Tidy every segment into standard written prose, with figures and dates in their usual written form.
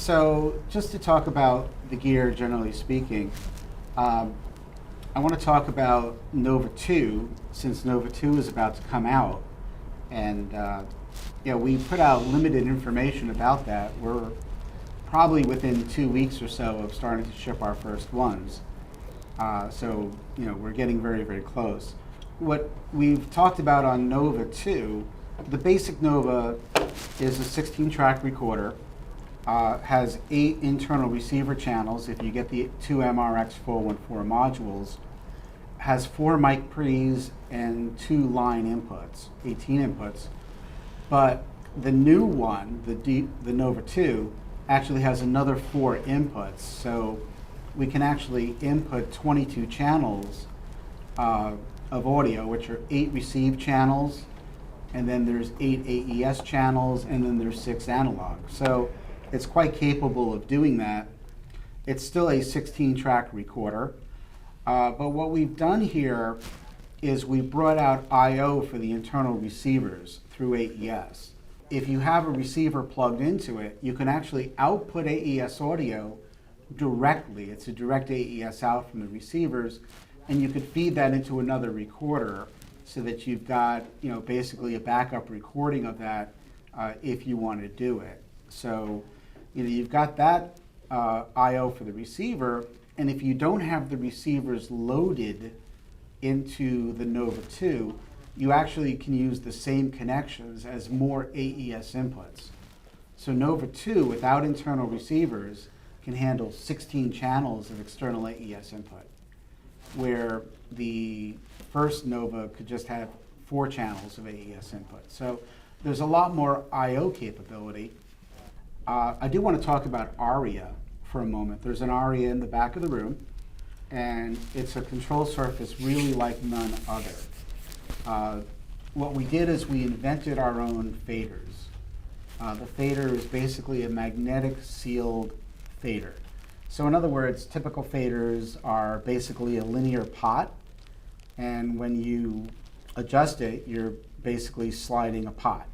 So just to talk about the gear, generally speaking, um, I want to talk about Nova 2, since Nova 2 is about to come out. And we put out limited information about that. We're probably within 2 weeks or so of starting to ship our first ones. We're getting very, very close. What we've talked about on Nova 2, the basic Nova is a 16-track recorder, has 8 internal receiver channels if you get the two MRX 414 modules, has 4 mic pre's and 2 line inputs, 18 inputs. But the new one, the Nova 2, actually has another 4 inputs. So we can actually input 22 channels of audio, which are 8 receive channels, and then there's 8 AES channels, and then there's 6 analog. So it's quite capable of doing that. It's still a 16-track recorder, but what we've done here is we brought out I/O for the internal receivers through AES. If you have a receiver plugged into it, you can actually output AES audio directly. It's a direct AES out from the receivers, and you could feed that into another recorder so that you've got, basically a backup recording of that if you want to do it. So, you've got that I/O for the receiver, and if you don't have the receivers loaded into the Nova 2, you actually can use the same connections as more AES inputs. So Nova 2, without internal receivers, can handle 16 channels of external AES input, where the first Nova could just have 4 channels of AES input. So there's a lot more I/O capability. I do want to talk about Aria for a moment. There's an Aria in the back of the room, and it's a control surface really like none other. What we did is we invented our own faders. The fader is basically a magnetic sealed fader. So in other words, typical faders are basically a linear pot, and when you adjust it, you're basically sliding a pot.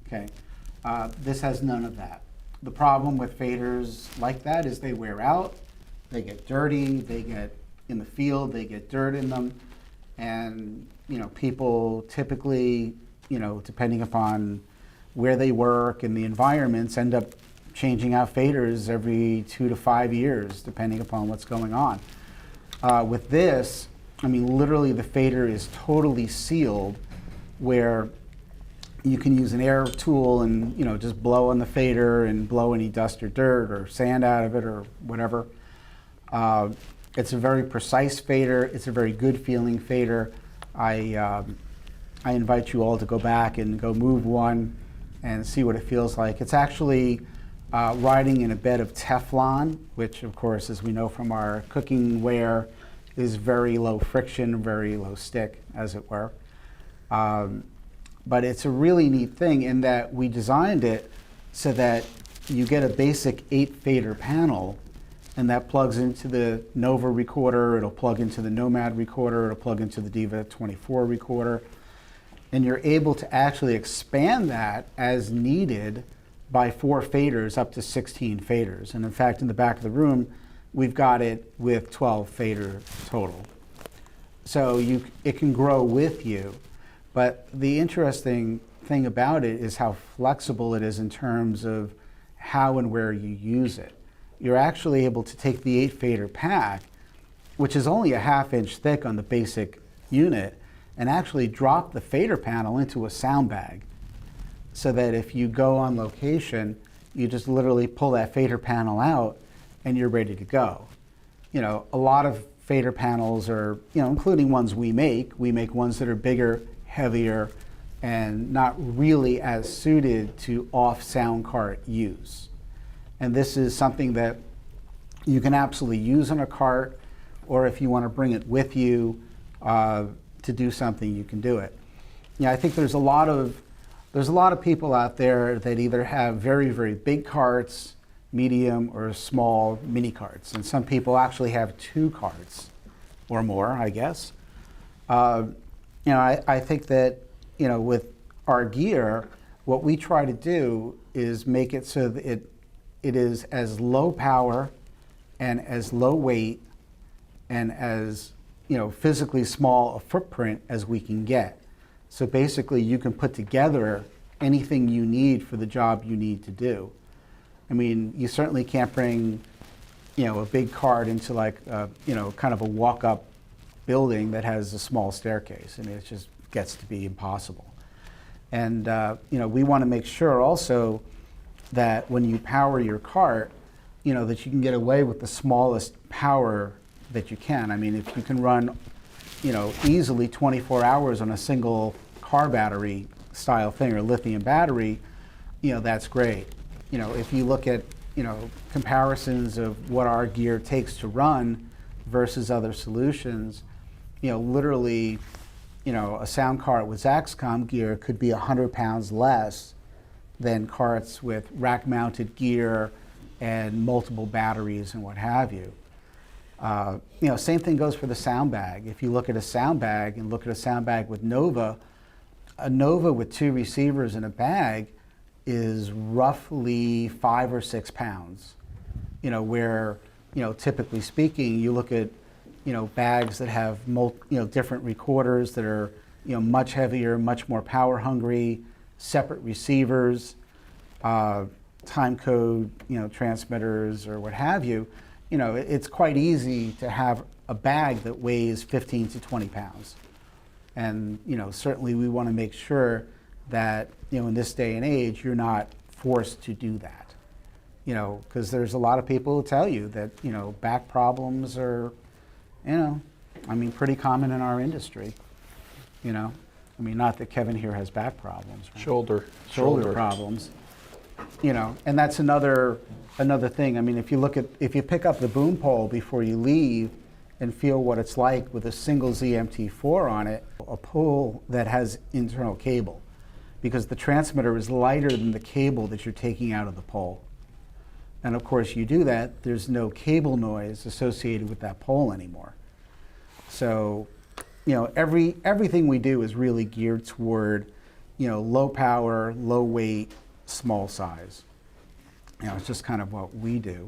Okay, this has none of that. The problem with faders like that is they wear out, they get dirty, they get in the field, they get dirt in them, and people typically, depending upon where they work and the environments, end up changing out faders every 2 to 5 years, depending upon what's going on. With this, literally the fader is totally sealed, where you can use an air tool and just blow on the fader and blow any dust or dirt or sand out of it or whatever. It's a very precise fader. It's a very good feeling fader. I invite you all to go back and go move one and see what it feels like. It's actually riding in a bed of Teflon, which of course, as we know from our cooking ware, is very low friction, very low stick, as it were. But it's a really neat thing in that we designed it so that you get a basic 8 fader panel, and that plugs into the Nova recorder, it'll plug into the Nomad recorder, it'll plug into the Diva 24 recorder, and you're able to actually expand that as needed by 4 faders up to 16 faders. And in fact, in the back of the room, we've got it with 12 fader total. So it can grow with you. But the interesting thing about it is how flexible it is in terms of how and where you use it. You're actually able to take the 8 fader pack, which is only a 1/2 inch thick on the basic unit, and actually drop the fader panel into a sound bag, so that if you go on location, you just literally pull that fader panel out and you're ready to go. A lot of fader panels are, including ones we make ones that are bigger, heavier, and not really as suited to off sound cart use. And this is something that you can absolutely use on a cart, or if you want to bring it with you to do something, you can do it. I think there's a lot of people out there that either have very, very big carts, medium, or small mini carts, and some people actually have 2 carts or more, I guess. I think that, with our gear, what we try to do is make it so that it is as low power and as low weight and as, physically small a footprint as we can get. So basically you can put together anything you need for the job you need to do. I mean, you certainly can't bring, a big cart into like, kind of a walk-up building that has a small staircase. I mean, it just gets to be impossible. And, we want to make sure also that when you power your cart, that you can get away with the smallest power that you can. I mean, if you can run, easily 24 hours on a single car battery style thing or lithium battery, that's great. If you look at, comparisons of what our gear takes to run versus other solutions, literally, a sound cart with Zaxcom gear could be 100 pounds less than carts with rack-mounted gear and multiple batteries and what have you. Same thing goes for the sound bag. If you look at a sound bag and look at a sound bag with Nova, a Nova with 2 receivers in a bag is roughly 5 or 6 pounds. Where, typically speaking, you look at, bags that have, different recorders that are, much heavier, much more power hungry, separate receivers, time code, transmitters or what have you. It's quite easy to have a bag that weighs 15 to 20 pounds. And, certainly we want to make sure that, in this day and age, you're not forced to do that. Because there's a lot of people who tell you that, back problems are, pretty common in our industry. Not that Kevin here has back problems. Right? Shoulder problems. And that's another thing. I mean, if you pick up the boom pole before you leave and feel what it's like with a single ZMT4 on it, a pole that has internal cable, because the transmitter is lighter than the cable that you're taking out of the pole. And of course you do that, there's no cable noise associated with that pole anymore. So, everything we do is really geared toward, low power, low weight, small size. It's just kind of what we do.